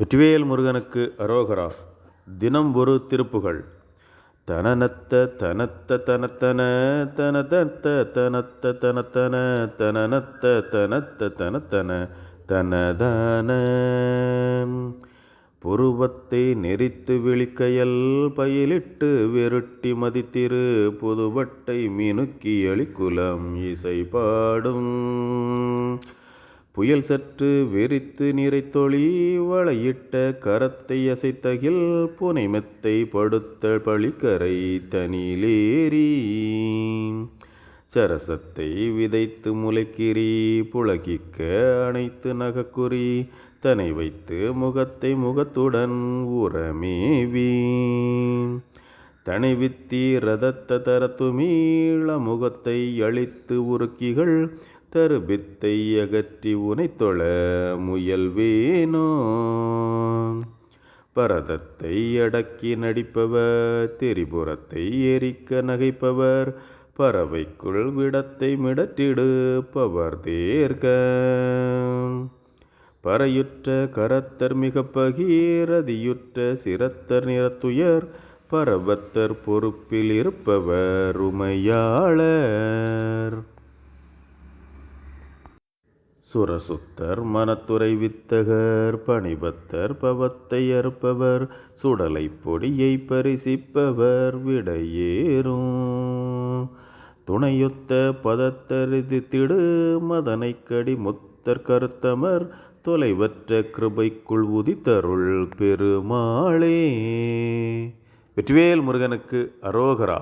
வெற்றிவேல் முருகனுக்கு அரோகரா. தினம் ஒரு திருப்புகள். தனனத்த தனத்த தனத்தன தனதத்த தனத்த தனத்தன தனனத்த தனத்த தனத்தன தனதான புருவத்தை நெறித்து விழிக்கையல் பயிலிட்டு வெருட்டி மதித்திரு புதுவட்டை மினுக்கி அளிக்குலம் இசை பாடும் புயல் சற்று வெறித்து நிறைத்தொளி வளையிட்ட கரத்தை அசைத்தகில் புனை மெத்தை படுத்த பழிக்கரை தனிலேறி சரசத்தை விதைத்து முளைக்கிரி புலகிக்க அனைத்து நகக்குறி தனை வைத்து முகத்தை முகத்துடன் உரமேவி தனை வித்தி ரதத்த தரத்துமீள முகத்தை அழித்து உருக்கிகள் தருபித்தை அகற்றி உனைத்தொழ முயல்வேனோ. பரதத்தை அடக்கி நடிப்பவர் திரிபுரத்தை எரிக்க நகைப்பவர் பறவைக்குள் விடத்தை மிடற்றிடு பவர் தேர்க பறையுற்ற கரத்தர் மிக பகீரதியுற்ற சிரத்தர் நிறத்துயர் பரவத்தர் பொறுப்பில் இருப்பவர் உமையாளர். சுரசுத்தர் மனத்துறை வித்தகர் பணிபத்தர் பவத்தை அறுப்பவர் சுடலை பொடியை பரிசிப்பவர் விடையேறும் துணையொத்த பதத்தரிதித்திடு மதனை கடி முத்தர் கருத்தமர் தொலைவற்ற கிருபைக்குள் உதித்தருள் பெருமாளே. வெற்றிவேல் முருகனுக்கு அரோகரா.